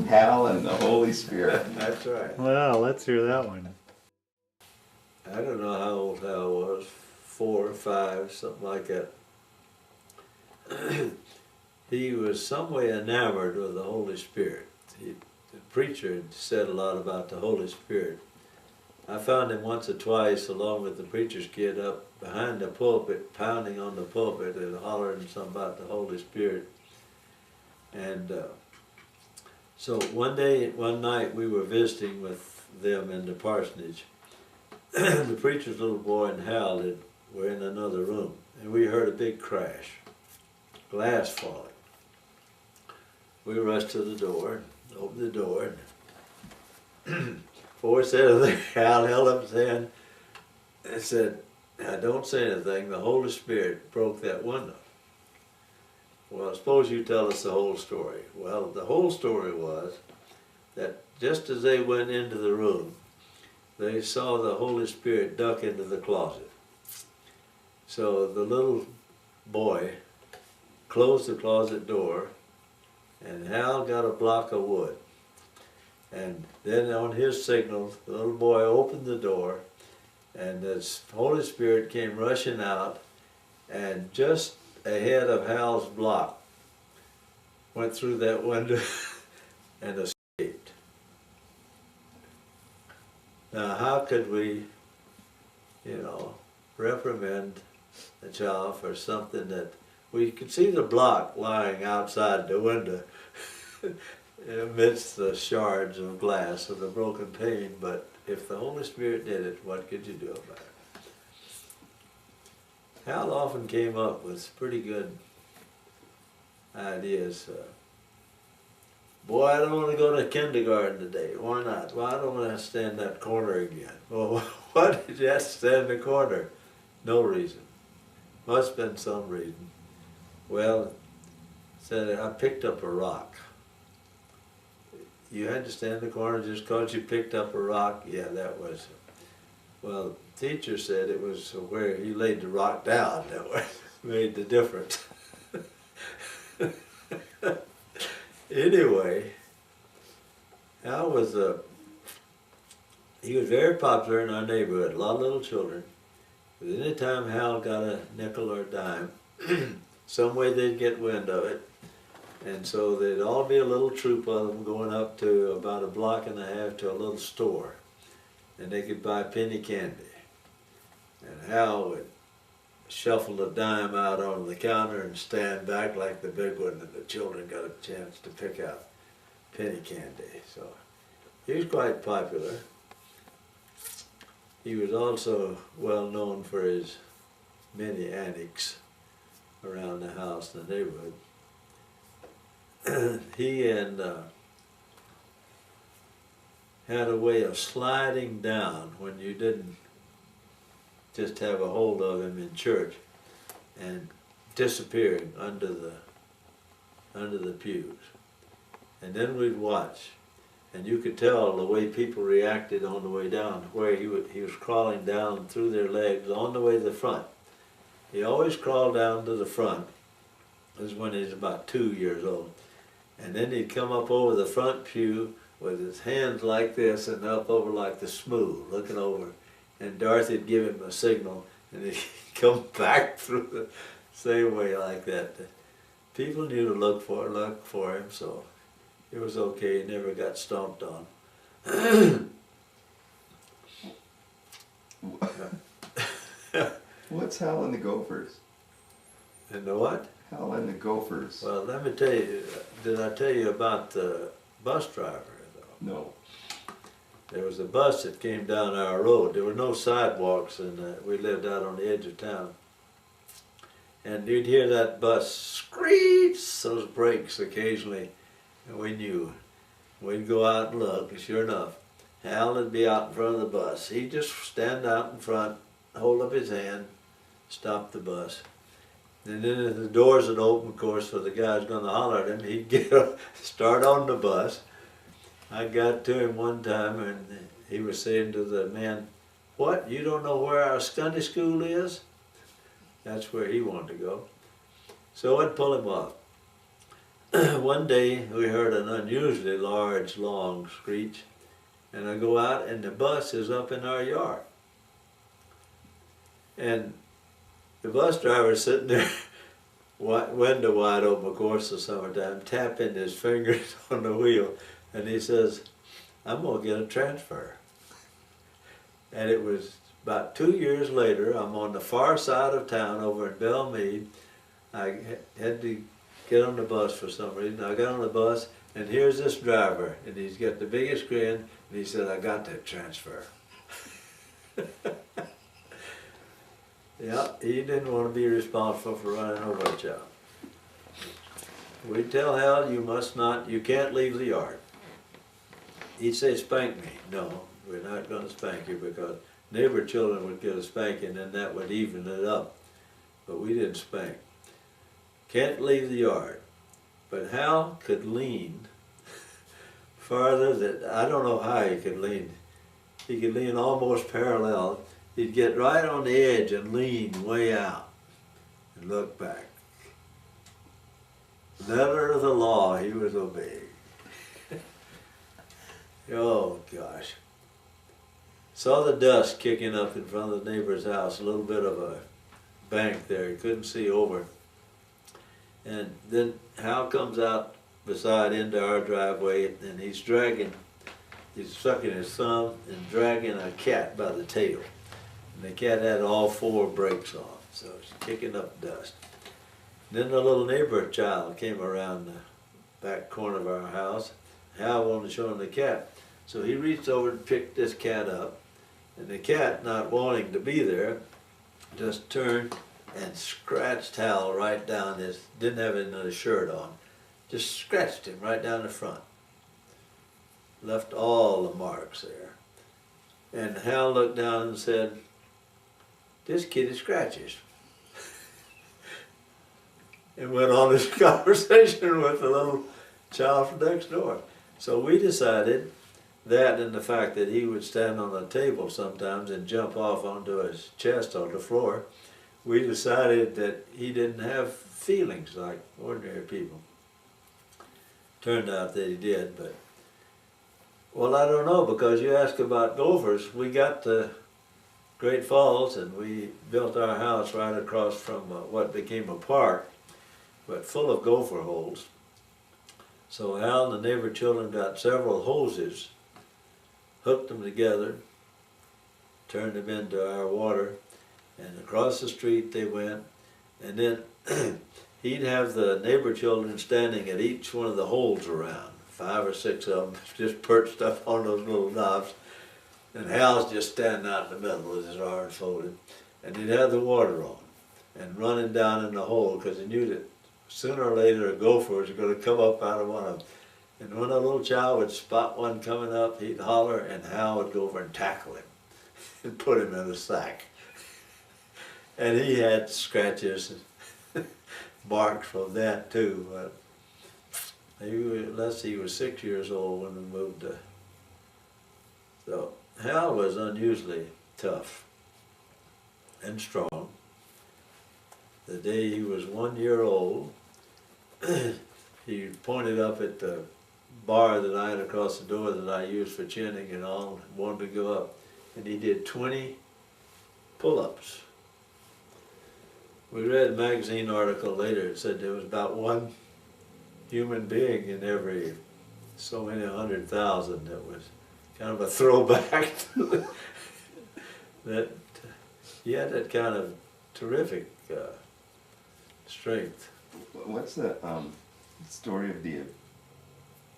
Hal and the Holy Spirit. That's right. Well, let's hear that one. I don't know how old Hal was, 4 or 5, something like that. He was some way enamored with the Holy Spirit. The preacher had said a lot about the Holy Spirit. I found him once or twice along with the preacher's kid up behind the pulpit, pounding on the pulpit and hollering something about the Holy Spirit. And so one night we were visiting with them in the parsonage. The preacher's little boy and Hal were in another room, and we heard a big crash, glass falling. We rushed to the door, opened the door, and before we said anything, Hal held up his hand and said, "Now don't say anything, the Holy Spirit broke that window." Well, suppose you tell us the whole story. Well, the whole story was that just as they went into the room, they saw the Holy Spirit duck into the closet. So the little boy closed the closet door, and Hal got a block of wood. And then on his signal, the little boy opened the door, and the Holy Spirit came rushing out, and just ahead of Hal's block, went through that window and escaped. Now, how could we, reprimand a child for something that we could see the block lying outside the window amidst the shards of glass of the broken pane, but if the Holy Spirit did it, what could you do about it? Hal often came up with pretty good ideas. Boy, I don't want to go to kindergarten today. Why not? Well, I don't want to stand in that corner again. Well, why did you have to stand in the corner? No reason. Must have been some reason. Well, said I picked up a rock. You had to stand in the corner just because you picked up a rock? Yeah, that was. Well, the teacher said it was where you laid the rock down that made the difference. Anyway, Hal was he was very popular in our neighborhood. A lot of little children. But any time Hal got a nickel or a dime, some way they'd get wind of it. And so there'd all be a little troop of them going up to about a block and a half to a little store. And they could buy penny candy. And Hal would shuffle a dime out on the counter and stand back like the big one, and the children got a chance to pick out penny candy. So he was quite popular. He was also well known for his many antics around the house and the neighborhood. He had a way of sliding down when you didn't just have a hold of him in church and disappearing under the pews. And then we'd watch, and you could tell the way people reacted on the way down, where he was crawling down through their legs on the way to the front. He always crawled down to the front. This is when he was about 2 years old. And then he'd come up over the front pew with his hands like this and up over like the smooth, looking over. And Dorothy'd give him a signal, and he'd come back through the same way like that. People knew to look for him, so it was okay. He never got stomped on. What's Hal and the Gophers? And the what? Hal and the Gophers. Well, let me tell you, did I tell you about the bus driver, though? No. There was a bus that came down our road. There were no sidewalks, and we lived out on the edge of town. And you'd hear that bus screech, those brakes occasionally, and we knew. We'd go out and look, and sure enough, Hal would be out in front of the bus. He'd just stand out in front, hold up his hand, stop the bus. And then as the doors would open, of course, so the guy was going to holler at him, he'd get up, start on the bus. I got to him one time, and he was saying to the man, "What, you don't know where our Sunday school is?" That's where he wanted to go. So I'd pull him off. One day we heard an unusually large, long screech, and I go out and the bus is up in our yard. And the bus driver's sitting there, window wide open, of course, the summertime, tapping his fingers on the wheel, and he says, "I'm gonna get a transfer." And it was about 2 years later, I'm on the far side of town over in Belmead. I had to get on the bus for some reason. I got on the bus, and here's this driver, and he's got the biggest grin, and he said, "I got that transfer." Yeah, he didn't want to be responsible for running over a child. We tell Hal, you can't leave the yard. He'd say, "Spank me." No, we're not going to spank you, because neighbor children would get a spanking and that would even it up. But we didn't spank. Can't leave the yard. But Hal could lean farther than, I don't know how he could lean. He could lean almost parallel. He'd get right on the edge and lean way out and look back. Letter of the law he was obeying. Oh gosh. Saw the dust kicking up in front of the neighbor's house, a little bit of a bank there, he couldn't see over. And then Hal comes out beside into our driveway, and he's sucking his thumb and dragging a cat by the tail. And the cat had all 4 brakes on, so it's kicking up dust. Then the little neighbor child came around the back corner of our house. Hal wanted to show him the cat. So he reached over and picked this cat up, and the cat, not wanting to be there, just turned and scratched Hal right down his, didn't have another shirt on, just scratched him right down the front. Left all the marks there. And Hal looked down and said, "This kitty scratches." And went on this conversation with the little child from next door. So we decided that, and the fact that he would stand on a table sometimes and jump off onto his chest on the floor, we decided that he didn't have feelings like ordinary people. Turned out that he did, but, well, I don't know, because you ask about gophers. We got to Great Falls and we built our house right across from what became a park, but full of gopher holes. So Hal and the neighbor children got several hoses, hooked them together, turned them into our water, and across the street they went. And then he'd have the neighbor children standing at each one of the holes around, 5 or 6 of them, just perched up on those little knobs. And Hal's just standing out in the middle with his arms folded. And he'd have the water on and running down in the hole, because he knew that sooner or later a gopher was going to come up out of one of them. And when a little child would spot one coming up, he'd holler, and Hal would go over and tackle him and put him in a sack. And he had scratches and marks from that too. But he was 6 years old when we moved to. So Hal was unusually tough and strong. The day he was 1 year old, he pointed up at the bar that I had across the door that I used for chinning and all, and wanted to go up. And he did 20 pull-ups. We read a magazine article later, it said there was about 1 human being in every so many 100,000. That was kind of a throwback to that. He had that kind of terrific strength. What's the story of the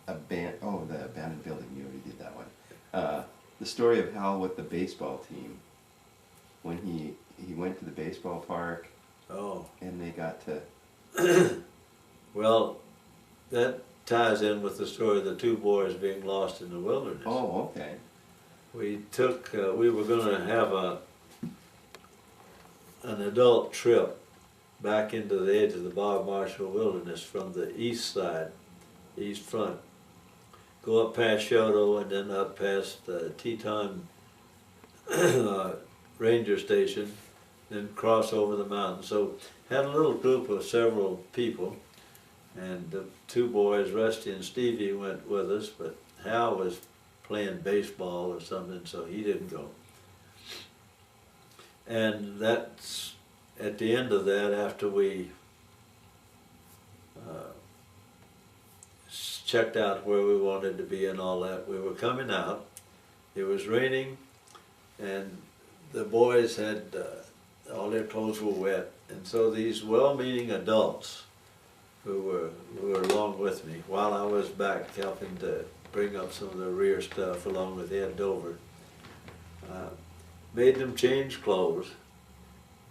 abandoned building? You already did that one. The story of Hal with the baseball team, when he went to the baseball park. Oh. And they got to. Well, that ties in with the story of the 2 boys being lost in the wilderness. Oh, okay. We were going to have an adult trip back into the edge of the Bob Marshall Wilderness from the east side, east front. Go up past Shoto and then up past Teton Ranger Station, then cross over the mountain. So had a little group of several people, and the two boys, Rusty and Stevie, went with us, but Hal was playing baseball or something, so he didn't go. And that's at the end of that, after we checked out where we wanted to be and all that, we were coming out. It was raining, and the boys had all their clothes were wet, and so these well-meaning adults who were along with me while I was back helping to bring up some of the rear stuff along with Ed Dover, made them change clothes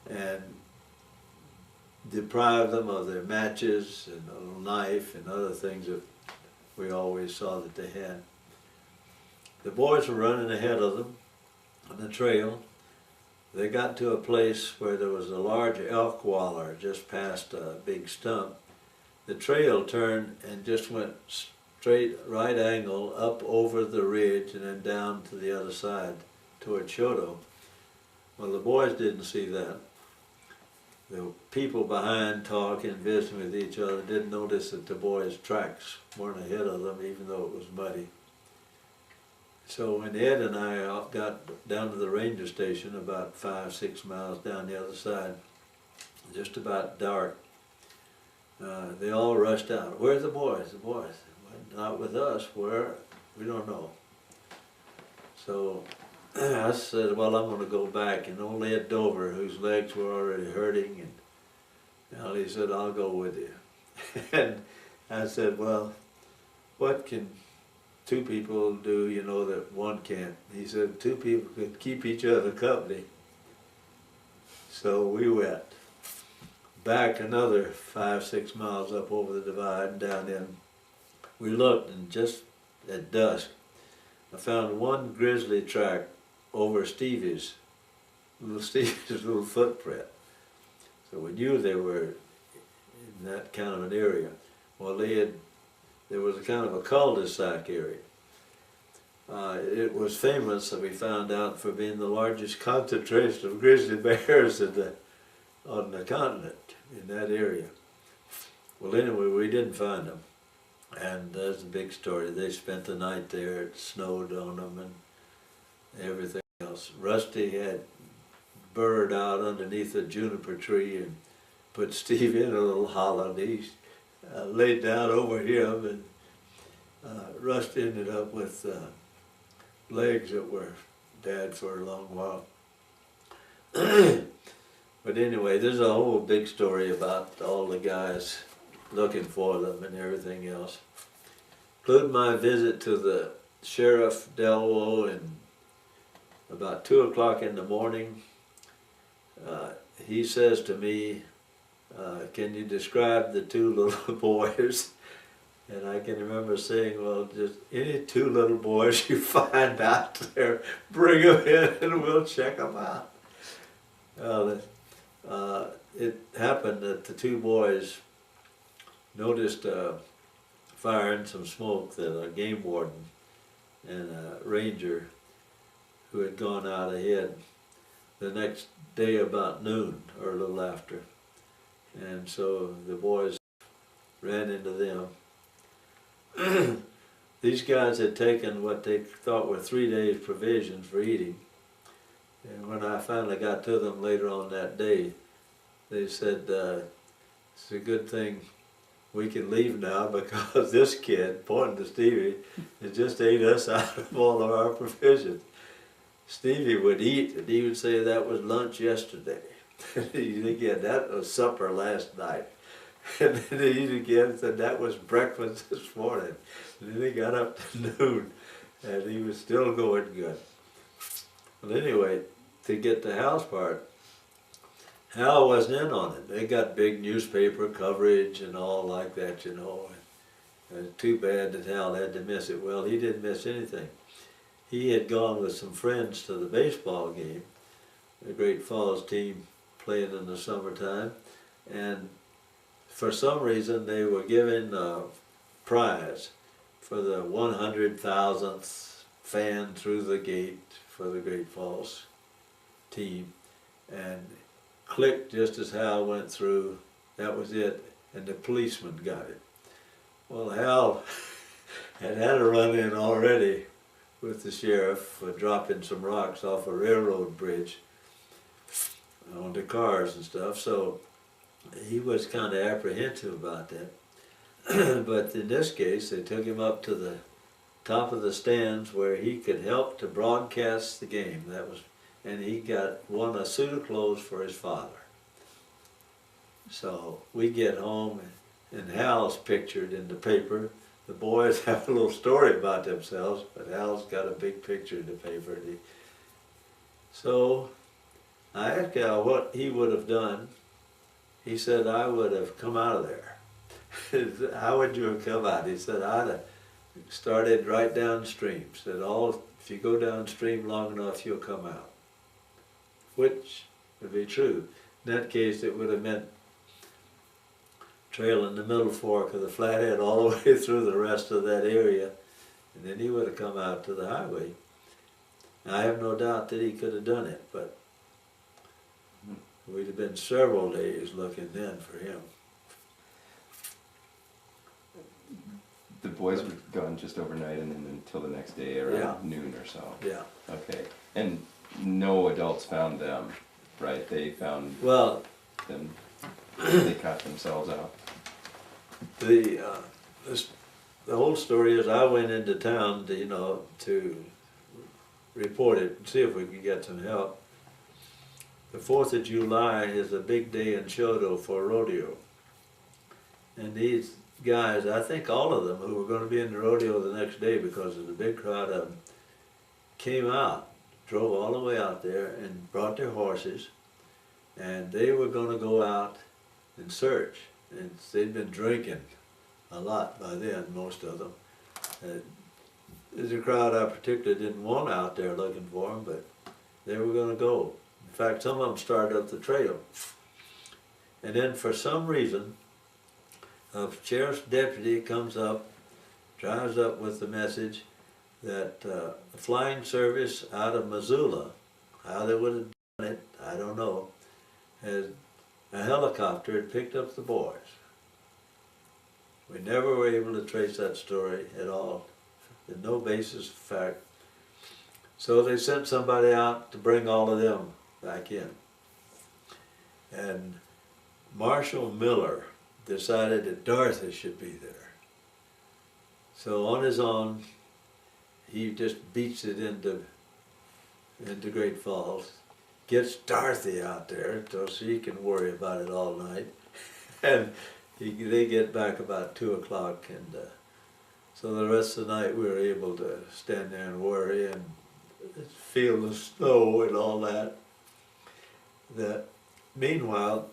and deprived them of their matches and a little knife and other things that we always saw that they had. The boys were running ahead of them on the trail. They got to a place where there was a large elk waller just past a big stump. The trail turned and just went straight right angle up over the ridge and then down to the other side toward Choto. Well, the boys didn't see that. The people behind talking, visiting with each other, didn't notice that the boys' tracks weren't ahead of them, even though it was muddy. So when Ed and I got down to the ranger station, about 5-6 miles down the other side, just about dark, they all rushed out. "Where's the boys? The boys?" "Well, not with us. Where? We don't know." So I said, "Well, I'm going to go back." And old Ed Dover, whose legs were already hurting, and he said, "I'll go with you." And I said, "Well, what can two people do, you know, that one can't?" He said, "Two people could keep each other company." So we went back another 5-6 miles up over the divide and down in. We looked, and just at dusk, I found one grizzly track over Stevie's little footprint. So we knew they were in that kind of an area. Well, there was a kind of a cul-de-sac area. It was famous, that we found out, for being the largest concentration of grizzly bears on the continent in that area. Well, anyway, we didn't find them, and that's a big story. They spent the night there. It snowed on them and everything else. Rusty had burrowed out underneath a juniper tree and put Steve in a little hollow, and he laid down over him, and Rusty ended up with legs that were dead for a long while. But anyway, there's a whole big story about all the guys looking for them and everything else. Including my visit to the Sheriff Delwo, and about 2 o'clock in the morning, he says to me, "Can you describe the two little boys?" And I can remember saying, "Well, just any two little boys you find out there, bring them in and we'll check them out." It happened that the two boys noticed fire and some smoke that a game warden and a ranger who had gone out ahead the next day about noon or a little after. And so the boys ran into them. These guys had taken what they thought were 3 days' provisions for eating. And when I finally got to them later on that day, they said, "It's a good thing we can leave now, because this kid," pointing to Stevie, "has just ate us out of all of our provisions." Stevie would eat, and he would say that was lunch yesterday. He'd again, "That was supper last night." And then he'd eat again and said, "That was breakfast this morning." And then he got up to noon, and he was still going good. But anyway, to get the Hal's part, Hal wasn't in on it. They got big newspaper coverage and all like that, you know. And too bad that Hal had to miss it. Well, he didn't miss anything. He had gone with some friends to the baseball game, the Great Falls team playing in the summertime, and for some reason they were given a prize for the 100,000th fan through the gate for the Great Falls team. And clicked just as Hal went through. That was it, and the policeman got it. Well, Hal had a run-in already with the sheriff for dropping some rocks off a railroad bridge onto cars and stuff, so he was kind of apprehensive about that. But in this case, they took him up to the top of the stands where he could help to broadcast the game. That was, and he won a suit of clothes for his father. So we get home, and Hal's pictured in the paper. The boys have a little story about themselves, but Hal's got a big picture in the paper. So I asked Hal what he would have done. He said, I would have come out of there. How would you have come out? He said, I'd have started right downstream. Said, if you go downstream long enough, you'll come out. Which would be true. In that case, it would have meant trailing the middle fork of the Flathead all the way through the rest of that area, and then he would have come out to the highway. I have no doubt that he could have done it, but we'd have been several days looking then for him. The boys were gone just overnight and then until the next day around noon or so. Yeah. Okay. And no adults found them, right? They found them. They cut themselves out. The whole story is I went into town to report it and see if we could get some help. The 4th of July is a big day in Shodo for rodeo. And these guys, I think all of them who were going to be in the rodeo the next day because of the big crowd of them, came out, drove all the way out there and brought their horses, and they were going to go out and search. And they'd been drinking a lot by then, most of them. There's a crowd I particularly didn't want out there looking for them, but they were going to go. In fact, some of them started up the trail. And then for some reason, a sheriff's deputy comes up, drives up with the message that the flying service out of Missoula, how they would have done it, I don't know, a helicopter had picked up the boys. We never were able to trace that story at all. There's no basis for fact. So they sent somebody out to bring all of them back in. And Marshal Miller decided that Dorothy should be there. So on his own, he just beats it into Great Falls, gets Dorothy out there so she can worry about it all night. And they get back about 2 o'clock, and so the rest of the night we were able to stand there and worry and feel the snow and all that. Meanwhile,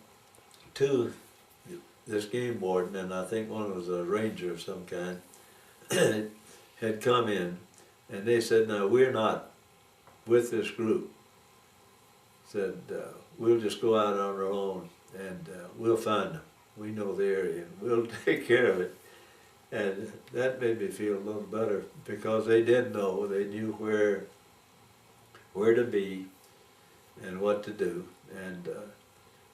this game warden, and I think one was a ranger of some kind, had come in, and they said, no, we're not with this group. Said, we'll just go out on our own, and we'll find them. We know the area, and we'll take care of it. And that made me feel a little better, because they did know, they knew where to be and what to do, and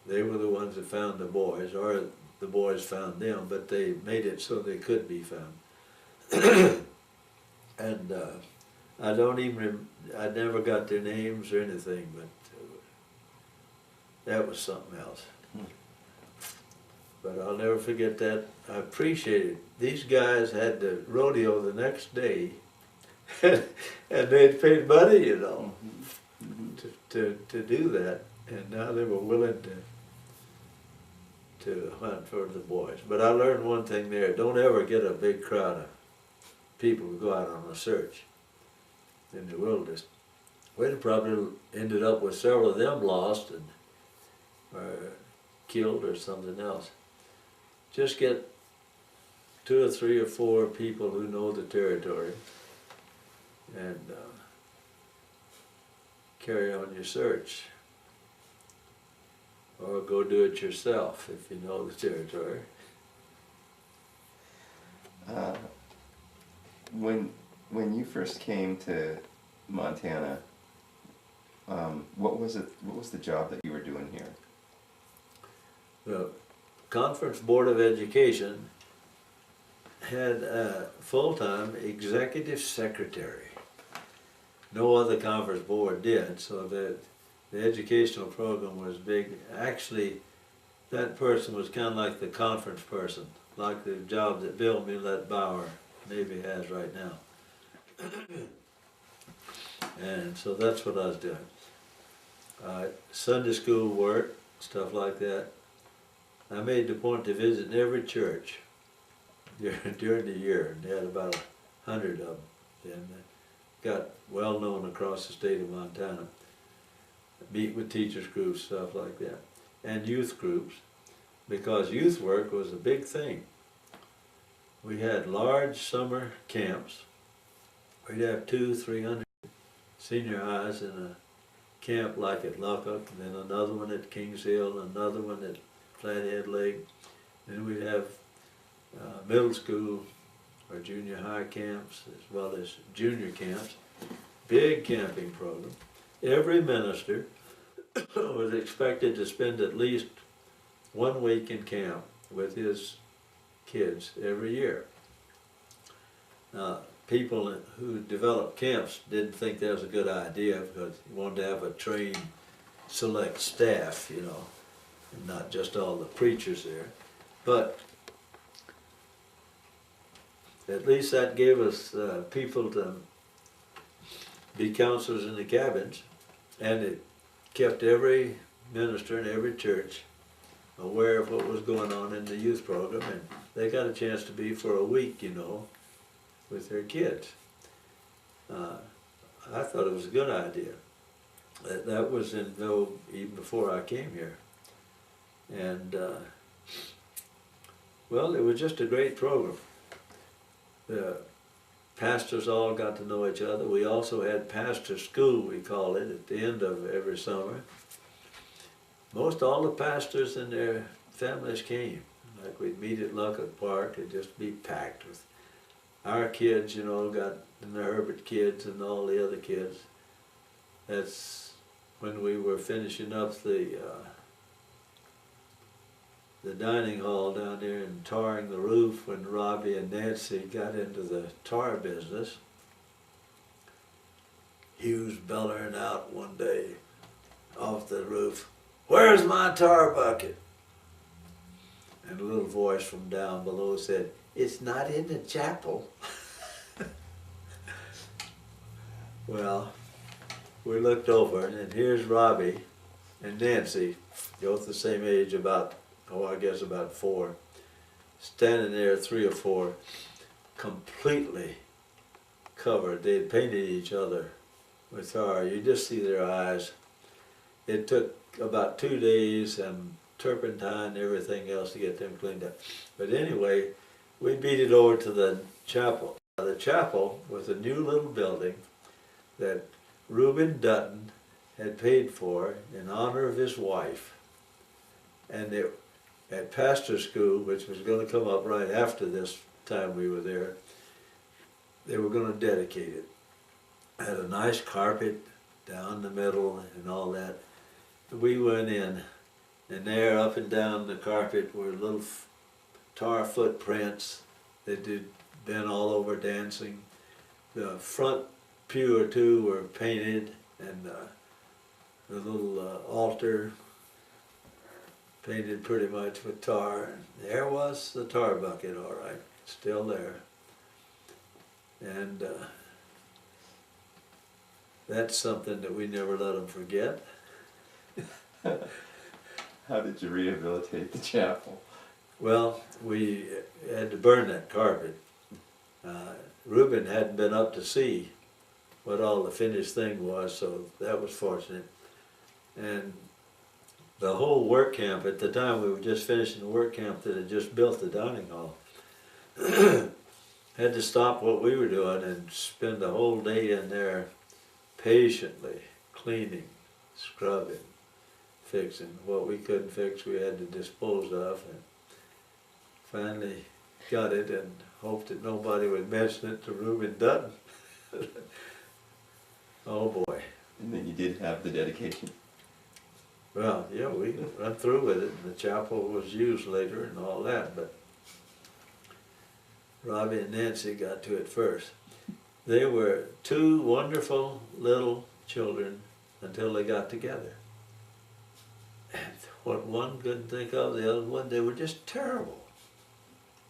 they were the ones that found the boys, or the boys found them, but they made it so they could be found. And I never got their names or anything, but that was something else. But I'll never forget that. I appreciate it. These guys had the rodeo the next day, and they'd paid money, to do that, and now they were willing to hunt for the boys. But I learned one thing there: don't ever get a big crowd of people to go out on a search in the wilderness. We'd have probably ended up with several of them lost and killed or something else. Just get 2 or 3 or 4 people who know the territory and carry on your search. Or go do it yourself if you know the territory. When you first came to Montana, what was the job that you were doing here? the Conference Board of Education had a full-time executive secretary. No other conference board did, so the educational program was big. Actually, that person was kind of like the conference person, like the job that Bill Millett-Bauer maybe has right now. And so that's what I was doing. Sunday school work, stuff like that. I made the point to visit every church during the year. They had about 100 of them. And got well known across the state of Montana. Meet with teachers groups, stuff like that. And youth groups, because youth work was a big thing. We had large summer camps. We'd have 200-300 senior highs in a camp like at Lockup, and then another one at Kings Hill, another one at Flathead Lake. Then we'd have middle school or junior high camps as well as junior camps. Big camping program. Every minister was expected to spend at least 1 week in camp with his kids every year. People who developed camps didn't think that was a good idea because you wanted to have a trained, select staff, you know, and not just all the preachers there. But at least that gave us people to be counselors in the cabins, and it kept every minister in every church aware of what was going on in the youth program, and they got a chance to be for a week, you know, with their kids. I thought it was a good idea. That was in vogue even before I came here. And, well, it was just a great program. The pastors all got to know each other. We also had pastor school, we call it, at the end of every summer. Most all the pastors and their families came. Like we'd meet at Luckett Park, it'd just be packed with our kids, you know, got the Herbert kids and all the other kids. That's when we were finishing up the dining hall down there and tarring the roof when Robbie and Nancy got into the tar business. He was bellowing out one day off the roof, "Where's my tar bucket?" And a little voice from down below said, "It's not in the chapel." Well, we looked over, and here's Robbie and Nancy, both the same age, about, I guess about 4, standing there, 3 or 4, completely covered. They had painted each other with tar. You just see their eyes. It took about 2 days and turpentine and everything else to get them cleaned up. But anyway, we beat it over to the chapel. The chapel was a new little building that Reuben Dutton had paid for in honor of his wife. And at pastor school, which was going to come up right after this time we were there, they were going to dedicate it. Had a nice carpet down the middle and all that. We went in, and there up and down the carpet were little tar footprints that had been all over dancing. The front pew or 2 were painted, and the little altar painted pretty much with tar. And there was the tar bucket, all right, still there. And that's something that we never let them forget. How did you rehabilitate the chapel? Well, we had to burn that carpet. Reuben hadn't been up to see what all the finished thing was, so that was fortunate. And the whole work camp, at the time we were just finishing the work camp that had just built the dining hall, had to stop what we were doing and spend the whole day in there patiently cleaning, scrubbing, fixing. What we couldn't fix we had to dispose of, and finally got it and hoped that nobody would mention it to Reuben Dutton. Oh boy. And then you did have the dedication. Well, yeah, we went through with it, and the chapel was used later and all that, but Robbie and Nancy got to it first. They were two wonderful little children until they got together. And what one couldn't think of, the other one, they were just terrible.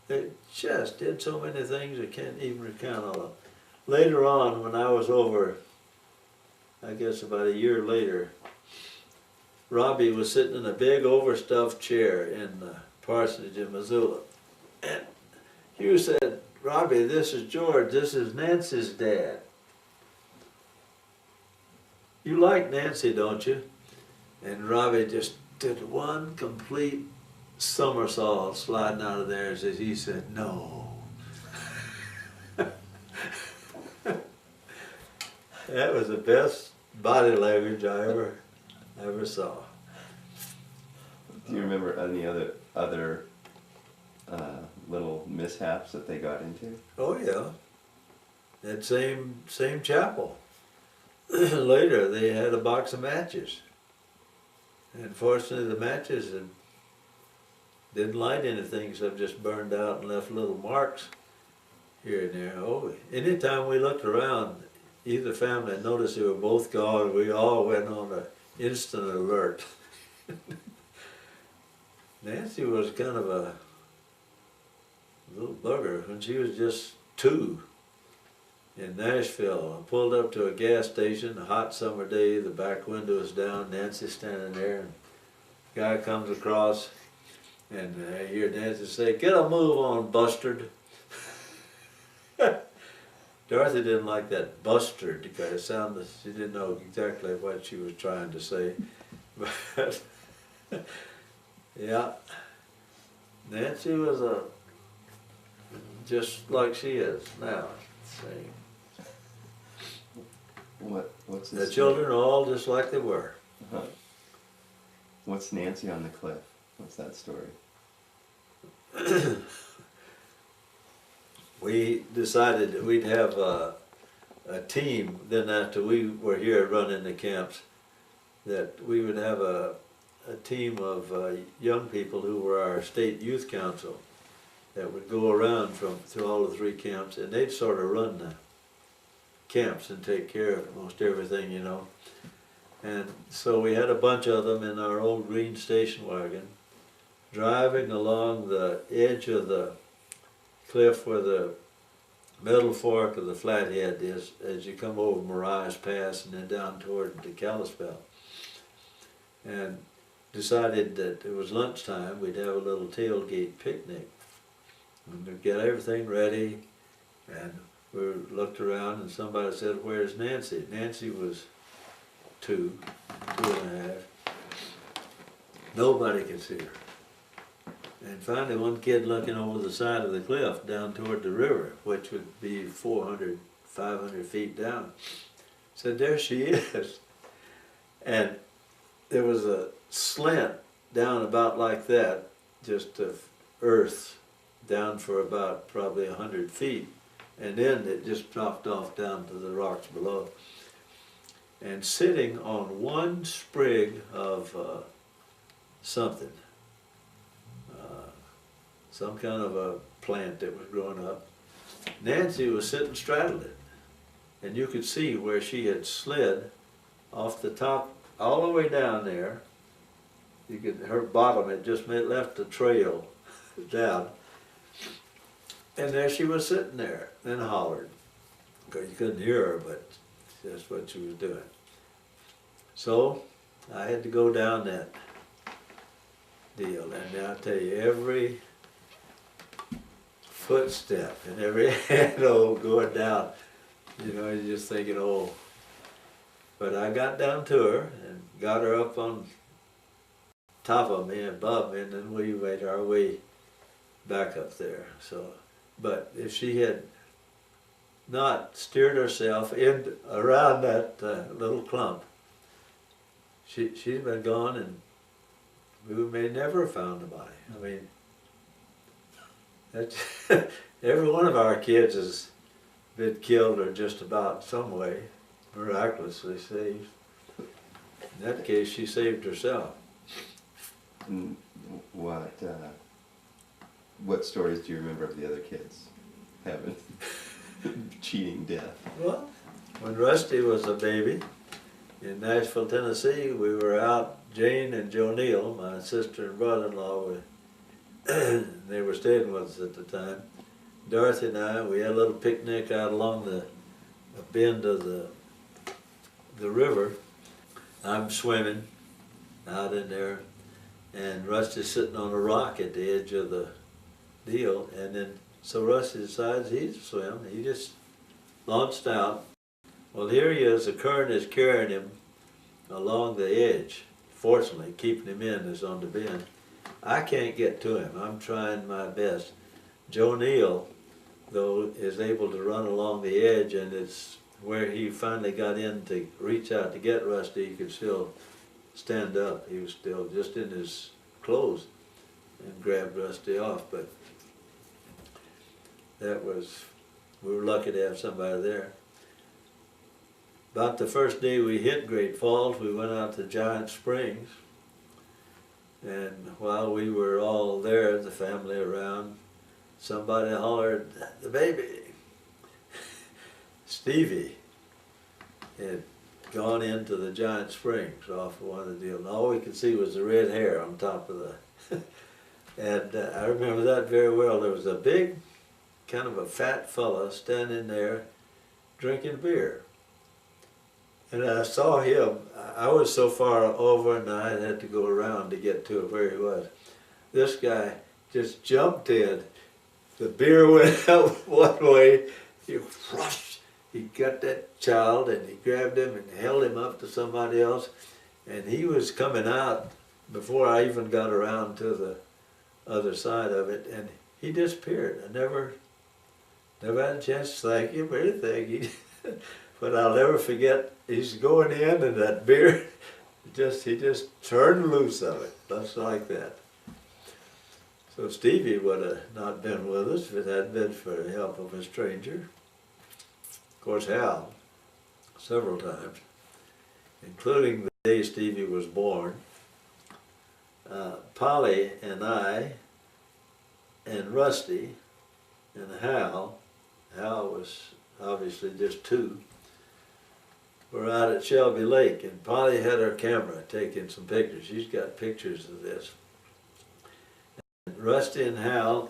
They just did so many things I can't even recount all of them. Later on, when I was over, I guess about a year later, Robbie was sitting in a big overstuffed chair in the parsonage in Missoula. And Hugh said, "Robbie, this is George, this is Nancy's dad. You like Nancy, don't you?" And Robbie just did one complete somersault sliding out of there as he said, "No." That was the best body language I ever saw. Do you remember any other little mishaps that they got into? Oh yeah, that same chapel. Later they had a box of matches. And fortunately the matches didn't light anything except just burned out and left little marks here and there. Oh, anytime we looked around, either family noticed they were both gone, we all went on an instant alert. Nancy was kind of a little bugger when she was just 2 in Nashville. I pulled up to a gas station, a hot summer day, the back window is down, Nancy standing there, and a guy comes across, and I hear Nancy say, "Get a move on, bustard." Dorothy didn't like that bustard because it sounded, she didn't know exactly what she was trying to say. But yeah, Nancy was just like she is now. Same. What's The this? children are all just like they were. Uh-huh. What's Nancy on the cliff? What's that story? We decided that we'd have a team, then after we were here running the camps, that we would have a team of young people who were our state youth council that would go around through all the 3 camps, and they'd sort of run the camps and take care of most everything, you know. And so we had a bunch of them in our old green station wagon, driving along the edge of the cliff where the middle fork of the Flathead is as you come over Mirage Pass and then down toward the Kalispell. And decided that it was lunchtime, we'd have a little tailgate picnic. And we'd get everything ready, and we looked around and somebody said, "Where's Nancy?" Nancy was 2 and a half. Nobody could see her. And finally one kid looking over the side of the cliff down toward the river, which would be 400, 500 feet down, said, "There she is." And there was a slant down about like that, just of earth, down for about probably 100 feet. And then it just dropped off down to the rocks below. And sitting on one sprig of something, some kind of a plant that was growing up, Nancy was sitting straddled it. And you could see where she had slid off the top all the way down there. You could, her bottom had just left a trail down. And there she was sitting there, and hollered. Because you couldn't hear her, but that's what she was doing. So I had to go down that deal, and I'll tell you, every footstep and every handle going down, you know, you're just thinking, oh. But I got down to her and got her up on top of me, above me, and then we made our way back up there. So, but if she had not steered herself in around that little clump, she's been gone, and we may never have found the body. I mean, that's every one of our kids has been killed or just about some way, miraculously saved. In that case, she saved herself. And what stories do you remember of the other kids having cheating death? Well, when Rusty was a baby in Nashville, Tennessee, we were out, Jane and Joe Neal, my sister and brother-in-law, they were staying with us at the time. Dorothy and I, we had a little picnic out along the bend of the river. I'm swimming out in there, and Rusty's sitting on a rock at the edge of the deal, and then so Rusty decides he'd swim. He just launched out. Well, here he is, the current is carrying him along the edge. Fortunately, keeping him in is on the bend. I can't get to him. I'm trying my best. Joe Neal, though, is able to run along the edge, and it's where he finally got in to reach out to get Rusty. He could still stand up. He was still just in his clothes and grabbed Rusty off, but we were lucky to have somebody there. About the first day we hit Great Falls, we went out to Giant Springs, and while we were all there, the family around, somebody hollered, "The baby!" Stevie had gone into the Giant Springs off of one of the deals, and all we could see was the red hair on top of the... And I remember that very well. There was a big, kind of a fat fella standing there drinking beer. And I saw him. I was so far over and I had to go around to get to where he was. This guy just jumped in. The beer went out one way. He got that child and he grabbed him and held him up to somebody else. And he was coming out before I even got around to the other side of it, and he disappeared. I never had a chance to thank him or anything. But I'll never forget, he's going in and that beer, he just turned loose of it, just like that. So Stevie would have not been with us if it hadn't been for the help of a stranger. Of course, Hal, several times, including the day Stevie was born. Polly and I, and Rusty, and Hal was obviously just 2, were out at Shelby Lake, and Polly had her camera taking some pictures. She's got pictures of this. And Rusty and Hal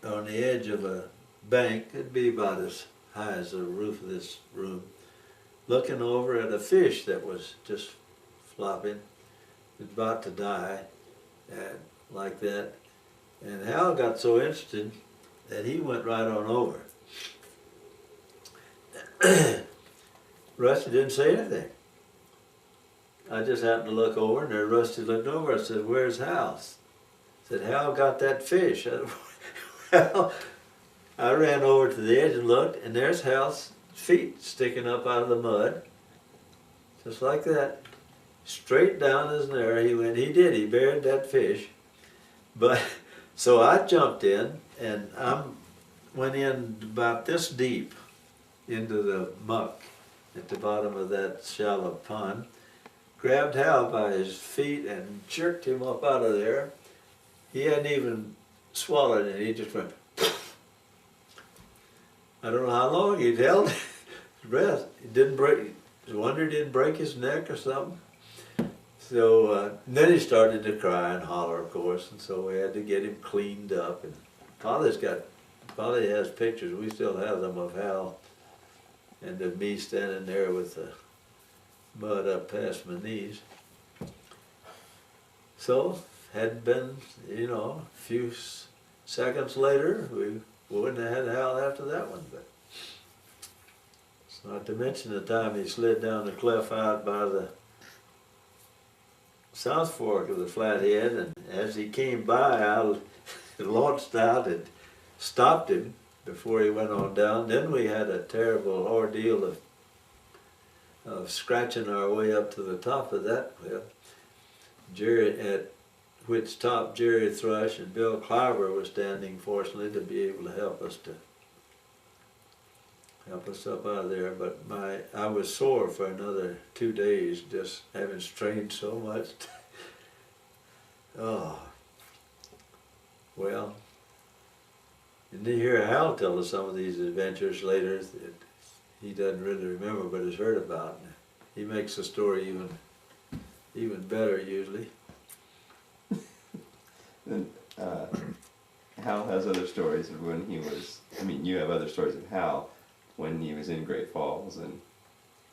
on the edge of a bank, it'd be about as high as the roof of this room, looking over at a fish that was just flopping, about to die, and like that. And Hal got so interested that he went right on over. Rusty didn't say anything. I just happened to look over, and there Rusty looked over. I said, "Where's Hal?" I said, "Hal got that fish." Well, I ran over to the edge and looked, and there's Hal's feet sticking up out of the mud, just like that. Straight down as there he went. He buried that fish. But so I jumped in, and I went in about this deep into the muck at the bottom of that shallow pond, grabbed Hal by his feet and jerked him up out of there. He hadn't even swallowed it. He just went. I don't know how long he'd held his breath. He didn't break. I wonder he didn't break his neck or something. So then he started to cry and holler, of course, and so we had to get him cleaned up. And Polly has pictures, we still have them, of Hal and of me standing there with the mud up past my knees. So, had been, a few seconds later, we wouldn't have had Hal after that one. But it's not to mention the time he slid down the cliff out by the South Fork of the Flathead, and as he came by, I launched out and stopped him before he went on down. Then we had a terrible ordeal of scratching our way up to the top of that cliff. At which top Jerry Thrush and Bill Cliver were standing, fortunately, to be able to help us to help us up out of there. But I was sore for another 2 days, just having strained so much. Oh, well, and you hear Hal tell us some of these adventures later that he doesn't really remember, but has heard about. He makes the story even better usually. And Hal has other stories of when he was. I mean, you have other stories of Hal when he was in Great Falls and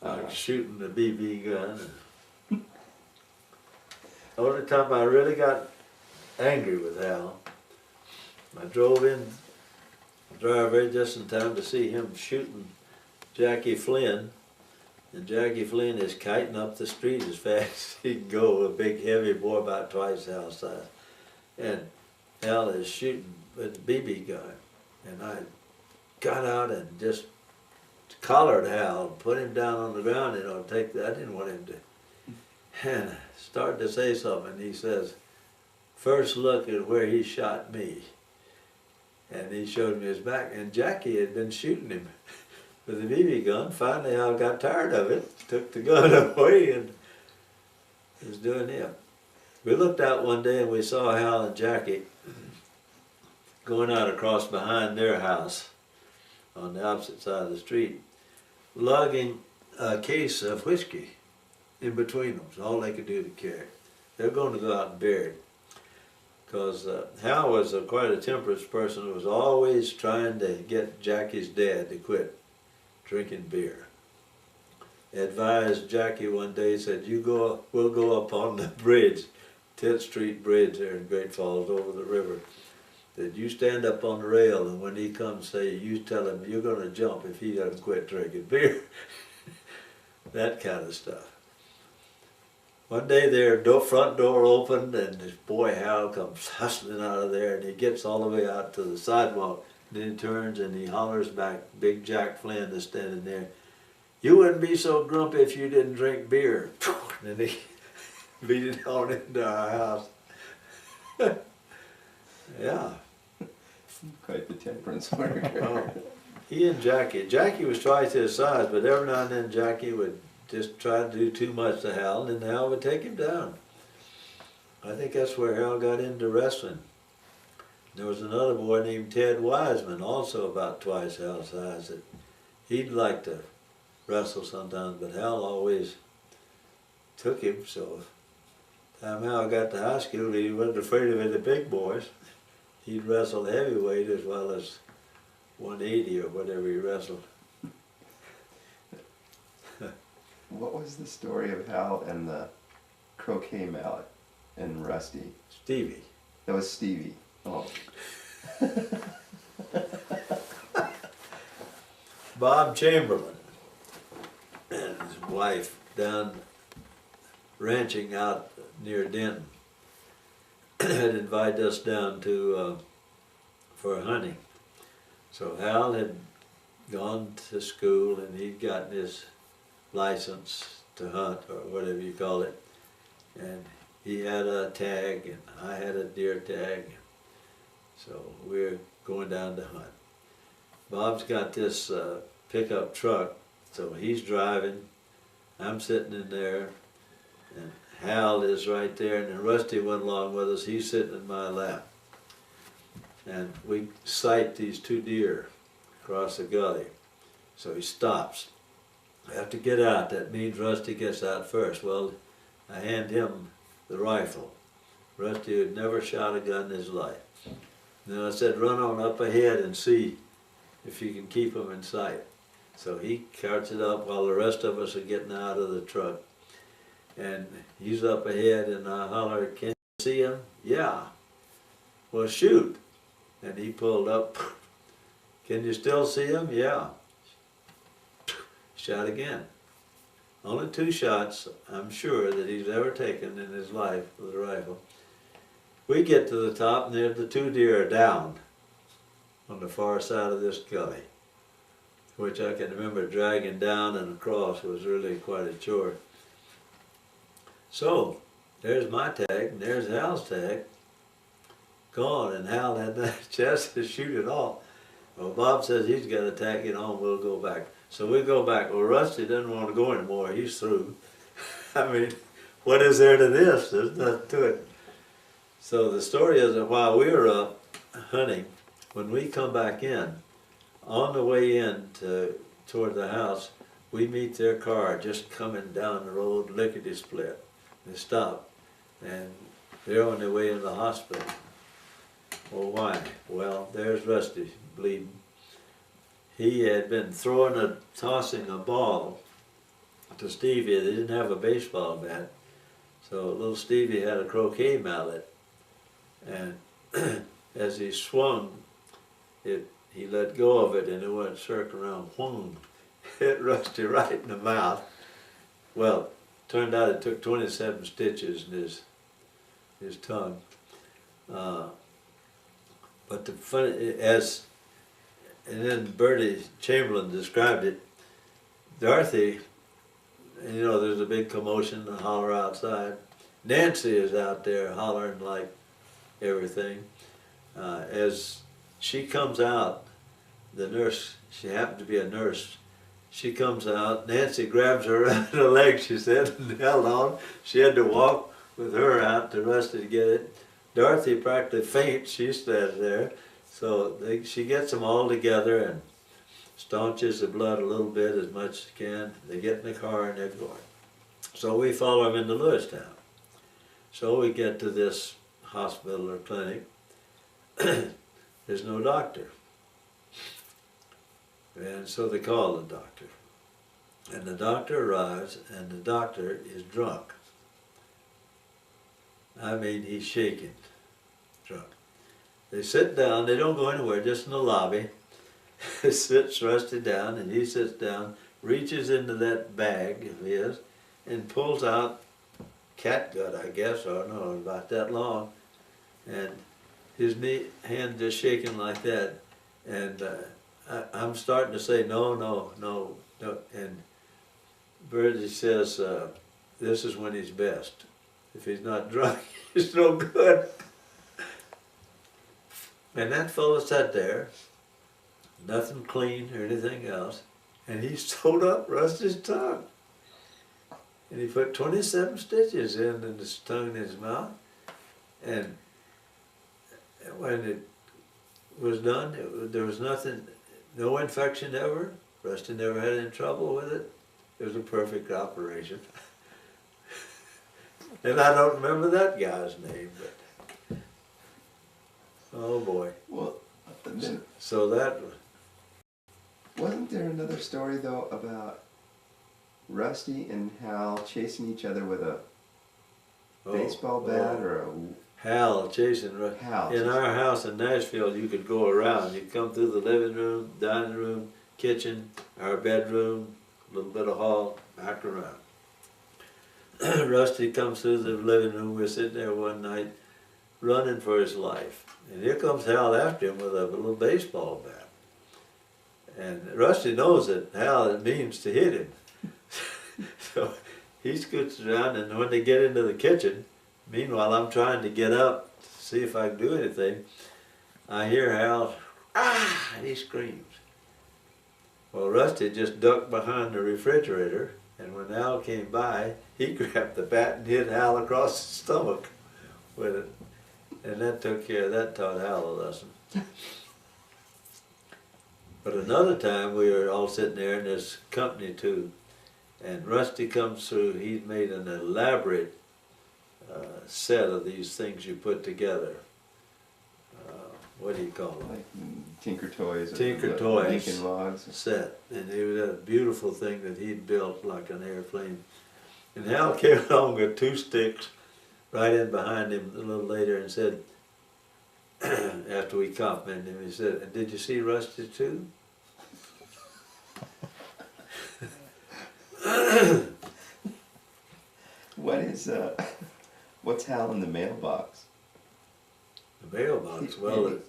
Like shooting the BB gun. The only time I really got angry with Hal, I drove in the driveway just in time to see him shooting Jackie Flynn. And Jackie Flynn is kiting up the street as fast as he can go, a big heavy boy about twice Hal's size. And Hal is shooting with the BB gun. And I got out and just collared Hal, put him down on the ground, I didn't want him to. And I started to say something, and he says, "First look at where he shot me." And he showed me his back, and Jackie had been shooting him with a BB gun. Finally, Hal got tired of it, took the gun away, and was doing him. We looked out one day and we saw Hal and Jackie going out across behind their house on the opposite side of the street, lugging a case of whiskey in between them. It's all they could do to carry. They're going to go out and bury it. Because Hal was quite a temperance person who was always trying to get Jackie's dad to quit drinking beer. He advised Jackie one day, he said, we'll go up on the bridge, 10th Street Bridge there in Great Falls over the river. That you stand up on the rail, and when he comes, say, you tell him you're going to jump if he doesn't quit drinking beer. That kind of stuff. One day their front door opened, and this boy Hal comes hustling out of there, and he gets all the way out to the sidewalk. Then he turns and he hollers back, big Jack Flynn is standing there, "You wouldn't be so grumpy if you didn't drink beer." And then he beat it on into our house. Yeah. quite the temperance worker. Oh, he and Jackie was twice his size, but every now and then Jackie would just try to do too much to Hal, and then Hal would take him down. I think that's where Hal got into wrestling. There was another boy named Ted Wiseman, also about twice Hal's size, that he'd like to wrestle sometimes, but Hal always took him, so time Hal got to high school, he wasn't afraid of any big boys. He'd wrestle heavyweight as well as 180 or whatever he wrestled. What was the story of Hal and the croquet mallet and Rusty? Stevie. That was Stevie. Oh. Bob Chamberlain and his wife down ranching out near Denton had invited us down to for hunting. So Hal had gone to school and he'd gotten his license to hunt, or whatever you call it, and he had a tag and I had a deer tag, so we're going down to hunt. Bob's got this pickup truck, so he's driving, I'm sitting in there, and Hal is right there, and then Rusty went along with us, he's sitting in my lap. And we sight these two deer across the gully, so he stops. I have to get out, that means Rusty gets out first. Well, I hand him the rifle. Rusty had never shot a gun in his life. Then I said, run on up ahead and see if you can keep him in sight. So he carts it up while the rest of us are getting out of the truck. And he's up ahead and I holler, can you see him? Yeah. Well, shoot. And he pulled up. Can you still see him? Yeah. Shot again. Only 2 shots, I'm sure, that he's ever taken in his life with a rifle. We get to the top and there the 2 deer are down on the far side of this gully, which I can remember dragging down and across. It was really quite a chore. So, there's my tag and there's Hal's tag. Gone, and Hal had that chance to shoot it off. Well, Bob says he's got to tack it on, we'll go back. So we go back. Well, Rusty doesn't want to go anymore, he's through. I mean, what is there to this? There's nothing to it. So the story is that while we were up hunting, when we come back in, on the way in toward the house, we meet their car just coming down the road, lickety-split. They stop, and they're on their way in the hospital. Well, why? Well, there's Rusty bleeding. He had been tossing a ball to Stevie. They didn't have a baseball bat, so little Stevie had a croquet mallet, and as he swung, he let go of it, and it went circling around. Whoom! Hit Rusty right in the mouth. Well, turned out it took 27 stitches in his tongue. But the funny, and then Bertie Chamberlain described it. Dorothy, you know, there's a big commotion, a holler outside. Nancy is out there hollering like everything. As she comes out, the nurse, she happened to be a nurse, she comes out, Nancy grabs her around the leg, she said, and held on. She had to walk with her out to Rusty to get it. Dorothy practically faints, she stands there. So she gets them all together and staunches the blood a little bit, as much as she can. They get in the car and they're going. So we follow them into Lewistown. So we get to this hospital or clinic. There's no doctor. And so they call the doctor. And the doctor arrives, and the doctor is drunk. I mean, he's shaking, drunk. They sit down, they don't go anywhere, just in the lobby. Sits Rusty down, and he sits down, reaches into that bag of his, and pulls out catgut, I guess, or no, about that long. And his hand just shaking like that. And I'm starting to say, no, no, no, no. And Bertie says, this is when he's best. If he's not drunk, he's no good. And that fellow sat there, nothing clean or anything else, and he sewed up Rusty's tongue. And he put 27 stitches in his tongue and his mouth. And when it was done, there was nothing, no infection ever. Rusty never had any trouble with it. It was a perfect operation. And I don't remember that guy's name, but oh boy. Well, then, So that wasn't there another story though about Rusty and Hal chasing each other with a baseball bat or a Hal chasing Rusty. Hal? In our house in Nashville, you could go around. You'd come through the living room, dining room, kitchen, our bedroom, a little bit of hall, back around. Rusty comes through the living room. We're sitting there one night, running for his life. And here comes Hal after him with a little baseball bat. And Rusty knows that Hal means to hit him. So he scoots around, and when they get into the kitchen, meanwhile I'm trying to get up to see if I can do anything, I hear Hal, ah, and he screams. Well, Rusty just ducked behind the refrigerator, and when Hal came by, he grabbed the bat and hit Hal across the stomach with it. And that took care of that, taught Hal a lesson. But another time we were all sitting there in this company too, and Rusty comes through. He'd made an elaborate set of these things you put together. What do you call them? Like Tinker Toys. Tinker or Toys Lincoln Logs. set. And it was a beautiful thing that he'd built like an airplane. And Hal came along with 2 sticks right in behind him a little later and said, after we complimented him, he said, "Did you see Rusty too?" What's Hal in the mailbox? The mailbox, well,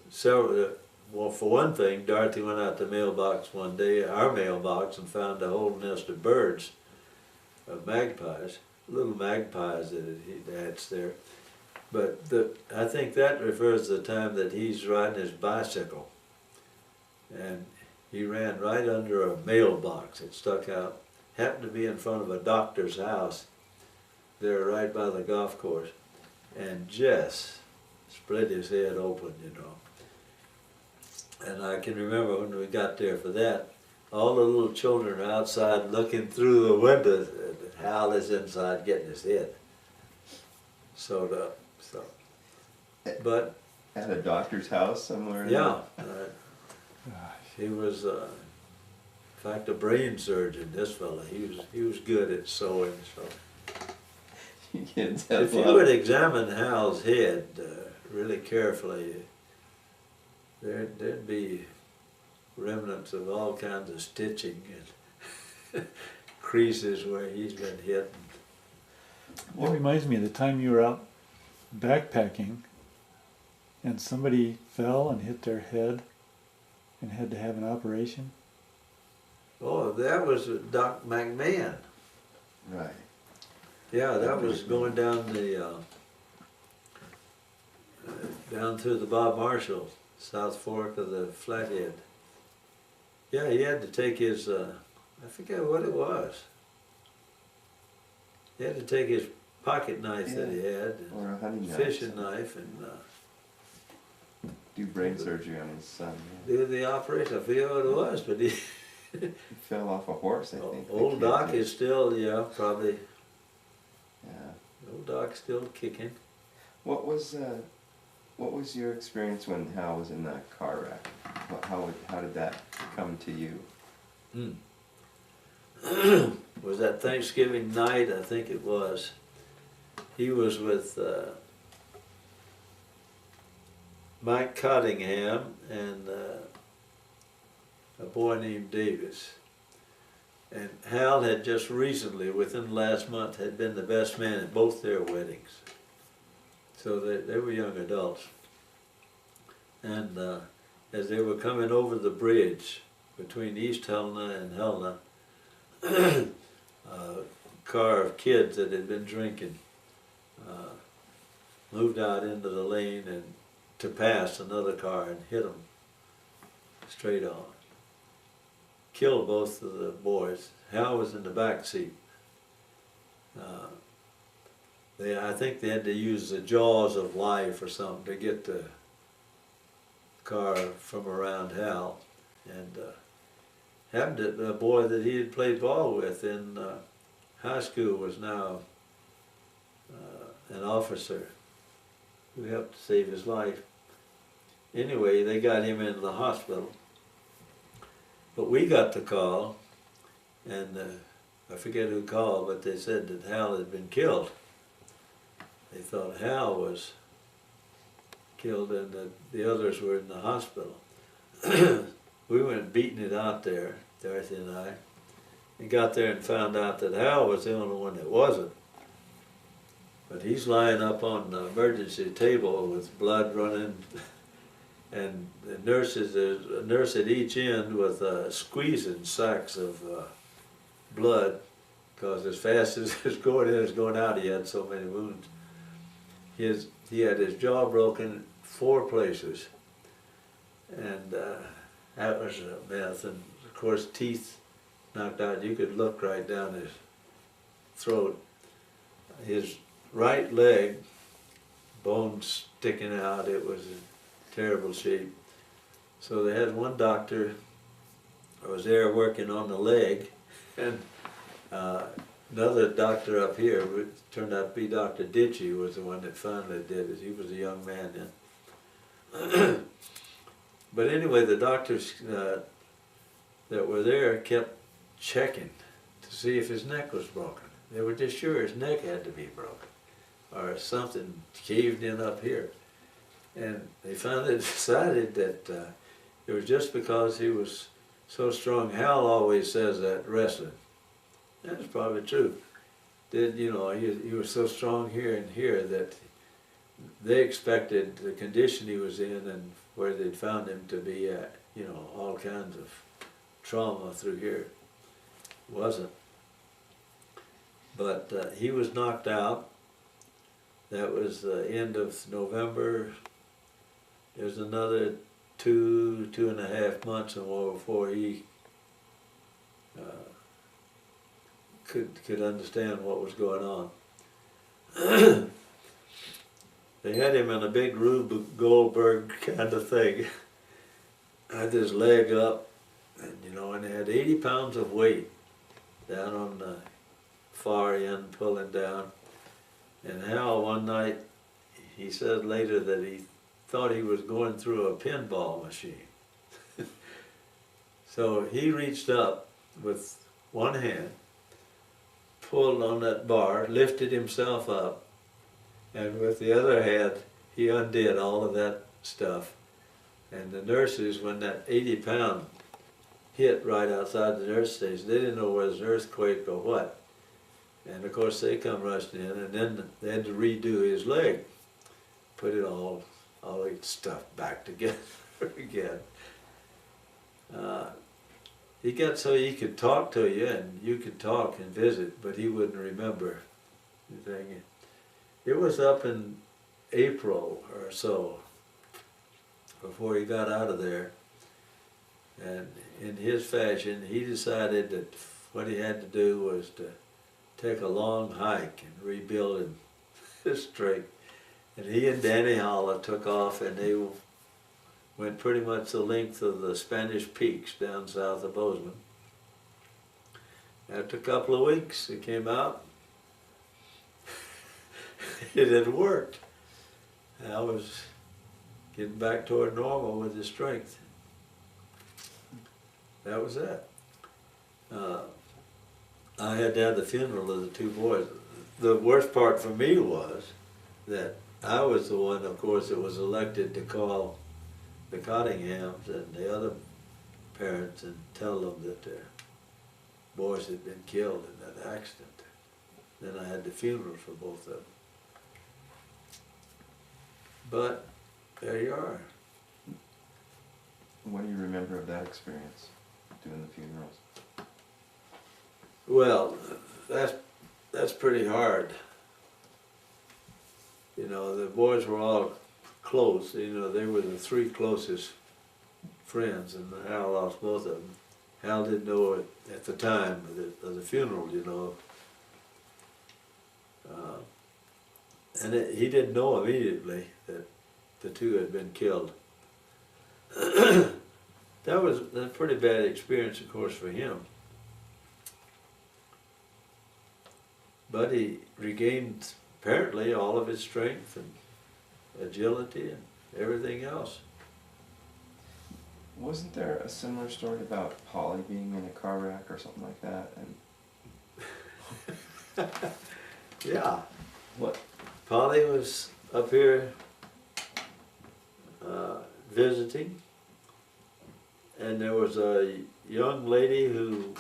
well, for one thing, Dorothy went out to the mailbox one day, our mailbox, and found a whole nest of birds, of magpies, little magpies that he hatched there. But I think that refers to the time that he's riding his bicycle. and he ran right under a mailbox that stuck out. Happened to be in front of a doctor's house there right by the golf course, and just split his head open, you know. And I can remember when we got there for that, all the little children are outside looking through the windows, and Hal is inside getting his head sewed up. So, but At a doctor's house somewhere? yeah, he was, in fact, a brain surgeon. This fella, he was good at sewing. So, You can't tell. if you would examine Hal's head really carefully, there'd be remnants of all kinds of stitching and creases where he's been hit. That reminds me of the time you were out backpacking and somebody fell and hit their head and had to have an operation. Oh, that was Doc McMahon. Right. Yeah, that was going down the down through the Bob Marshall, South Fork of the Flathead. Yeah, he had to take his, I forget what it was. He had to take his pocket knife that he had, Or a honey knife. fishing knife, and Do brain surgery on his son. Yeah. do the operation. I forget what it was, but he, He fell off a horse, I think. the old kid Doc did. is still, yeah, probably, Yeah. old Doc's still kicking. What was your experience when Hal was in that car wreck? How did that come to you? Was that Thanksgiving night? I think it was. He was with Mike Cottingham and a boy named Davis. And Hal had just recently, within the last month, had been the best man at both their weddings. So they were young adults. And as they were coming over the bridge between East Helena and Helena, a car of kids that had been drinking moved out into the lane and to pass another car and hit them straight on. Killed both of the boys. Hal was in the back seat. I think they had to use the jaws of life or something to get the car from around Hal. And happened that a boy that he had played ball with in high school was now an officer who helped to save his life. Anyway, they got him into the hospital. But we got the call, and I forget who called, but they said that Hal had been killed. They thought Hal was killed and that the others were in the hospital. We went beating it out there, Dorothy and I, and got there and found out that Hal was the only one that wasn't. But he's lying up on the emergency table with blood running, and the nurses, there's a nurse at each end with squeezing sacks of blood, because as fast as it's going in, it's going out. He had so many wounds. He had his jaw broken 4 places, and that was a mess. And of course, teeth knocked out. You could look right down his throat. His right leg, bones sticking out. It was in terrible shape. So they had one doctor who was there working on the leg, and another doctor up here, it turned out to be Dr. Ditchy, was the one that finally did it. He was a young man then. But anyway, the doctors that were there kept checking to see if his neck was broken. They were just sure his neck had to be broken, or something caved in up here. And they finally decided that it was just because he was so strong. Hal always says that wrestling. That's probably true. That, you know, he was so strong here and here that they expected the condition he was in and where they'd found him to be at, you know, all kinds of trauma through here. Wasn't. But he was knocked out. That was the end of November. There's another two and a half months or more before he could understand what was going on. They had him in a big Rube Goldberg kind of thing. Had his leg up, and and he had 80 pounds of weight down on the far end pulling down. And Hal one night, he said later that he thought he was going through a pinball machine. So he reached up with one hand, pulled on that bar, lifted himself up, and with the other hand, he undid all of that stuff. And the nurses, when that 80-pound hit right outside the nurse station, they didn't know whether it was an earthquake or what. And of course they come rushing in, and then they had to redo his leg, put it all the stuff back together again. He got so he could talk to you, and you could talk and visit, but he wouldn't remember anything. It was up in April or so before he got out of there, and in his fashion, he decided that what he had to do was to take a long hike and rebuild his strength. And he and Danny Holla took off, and they went pretty much the length of the Spanish Peaks down south of Bozeman. After a couple of weeks, it came out. It had worked. I was getting back toward normal with his strength. That was that. I had to have the funeral of the two boys. The worst part for me was that I was the one, of course, that was elected to call the Cottinghams and the other parents and tell them that their boys had been killed in that accident. Then I had the funeral for both of them. But there you are. What do you remember of that experience, doing the funerals? Well, that's pretty hard. The boys were all close. They were the three closest friends, and Hal lost both of them. Hal didn't know it at the time of the funeral, and he didn't know immediately that the two had been killed. That was a pretty bad experience, of course, for him. But he regained, apparently, all of his strength and agility and everything else. Wasn't there a similar story about Polly being in a car wreck or something like that? And Yeah. what? Polly was up here visiting, and there was a young lady who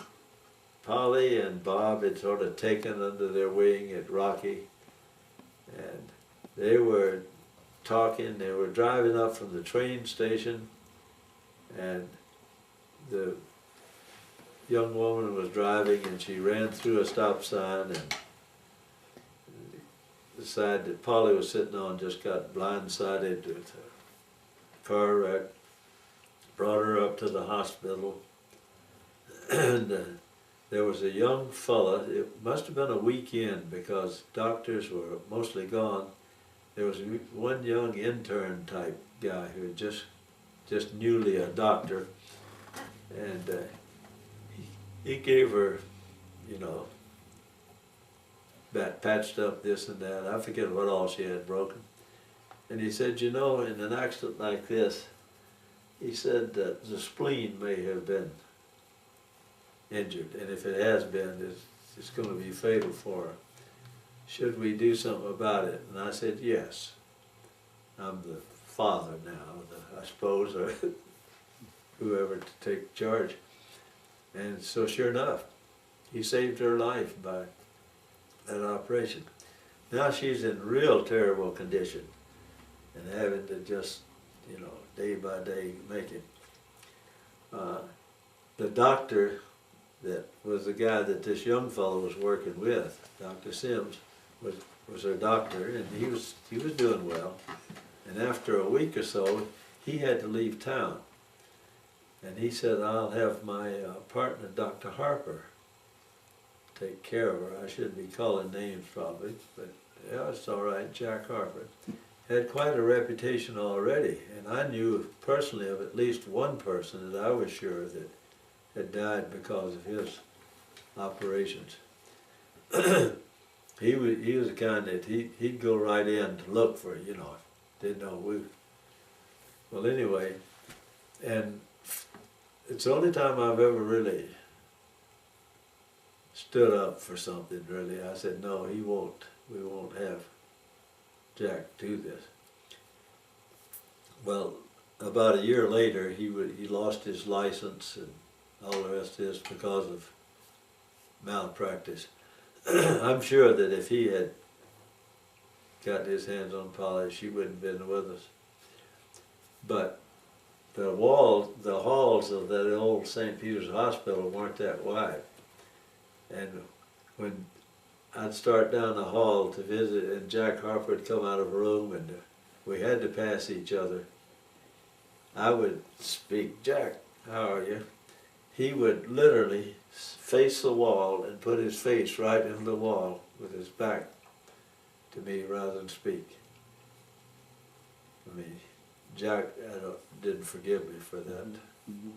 Polly and Bob had sort of taken under their wing at Rocky, and they were talking. They were driving up from the train station, and the young woman was driving, and she ran through a stop sign, and the side that Polly was sitting on just got blindsided with a car wreck. Brought her up to the hospital, and there was a young fella. It must have been a weekend because doctors were mostly gone. There was one young intern type guy who was just newly a doctor, and he gave her, that patched up this and that. I forget what all she had broken. And he said, in an accident like this, he said that the spleen may have been injured, and if it has been, it's going to be fatal for her. Should we do something about it? And I said, yes. I'm the father now, I suppose, or whoever to take charge. And so sure enough, he saved her life by that operation. Now she's in real terrible condition and having to just, day by day make it. The doctor that was the guy that this young fellow was working with, Dr. Sims, was her doctor, and he was doing well. And after a week or so, he had to leave town. And he said, I'll have my partner, Dr. Harper, take care of her. I shouldn't be calling names probably, but yeah, it's all right, Jack Harper. Had quite a reputation already, and I knew personally of at least one person that I was sure that had died because of his operations. He was the kind that he'd go right in to look for, you know, didn't know we. Well, anyway, and it's the only time I've ever really stood up for something, really. I said, no, we won't have Jack do this. Well, about a year later, he lost his license and all the rest of this because of malpractice. I'm sure that if he had got his hands on Polly, she wouldn't have been with us. But the halls of that old St. Peter's Hospital weren't that wide. And when I'd start down the hall to visit, and Jack Harper would come out of a room, and we had to pass each other, I would speak, Jack, how are you? He would literally face the wall and put his face right into the wall with his back to me rather than speak. I mean, Jack didn't forgive me for that. Mm-hmm.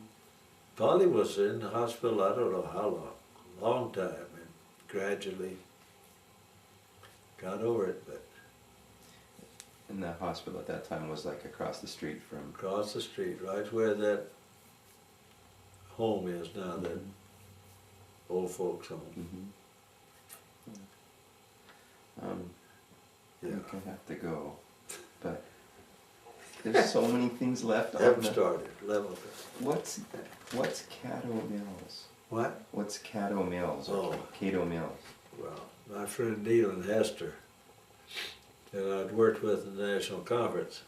Polly was in the hospital, I don't know how long time, and gradually got over it, but. And the hospital at that time was like across the street from... Across the street, right where that home is now, that old folks home. I think I have to go, but there's so many things left on Haven't the... started, level. What's Caddo Mills? What? What's Caddo Mills? Or Oh. Cato Mills? Well, my friend Neil and Hester, that I'd worked with in the National Conference,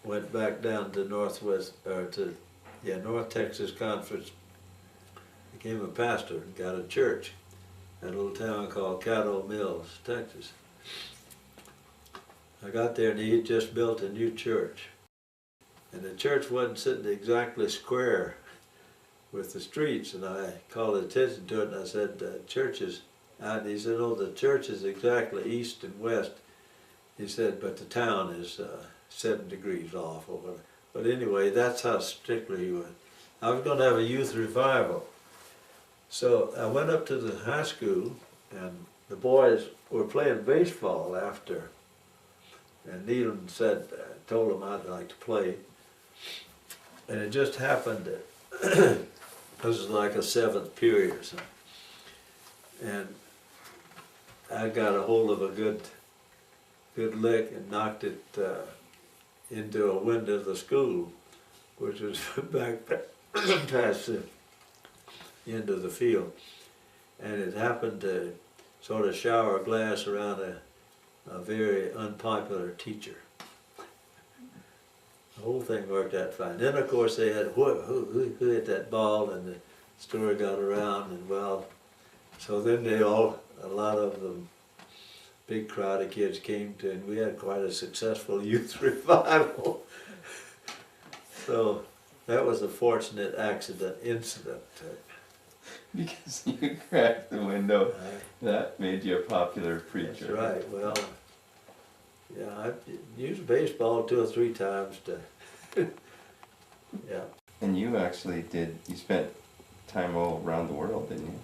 went back down to North Texas Conference, became a pastor and got a church in a little town called Caddo Mills, Texas. I got there and he had just built a new church. And the church wasn't sitting exactly square with the streets, and I called attention to it and I said, church is out. And he said, oh, the church is exactly east and west. He said, but the town is 7 degrees off or whatever. But anyway, that's how strictly he was. I was going to have a youth revival. So I went up to the high school, and the boys were playing baseball after. And Needham said, told them I'd like to play. And it just happened that this was like a 7th period or something. And I got a hold of a good lick and knocked it into a window of the school, which was back past the end of the field. And it happened to sort of shower glass around a very unpopular teacher. The whole thing worked out fine. Then of course they had, who hit that ball, and the story got around, and well, so then a lot of them, big crowd of kids came to, and we had quite a successful youth revival. So that was a fortunate incident. Because you cracked the window, that made you a popular preacher. That's right. Well, yeah, I used baseball 2 or 3 times to, yeah. And you actually you spent time all around the world, didn't you?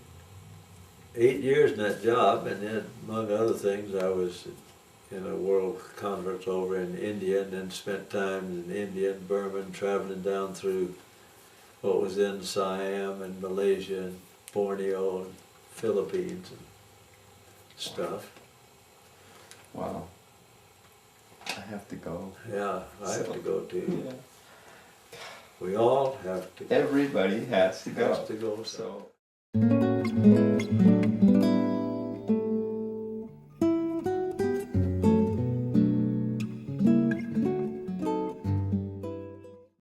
8 years in that job, and then among other things, I was in a world conference over in India, and then spent time in India and Burma, traveling down through what was in Siam and Malaysia and Borneo and Philippines and stuff. Wow. I have to go. Yeah, I have to go too. Yeah. We all have to go. Everybody has to go. Has to go, So.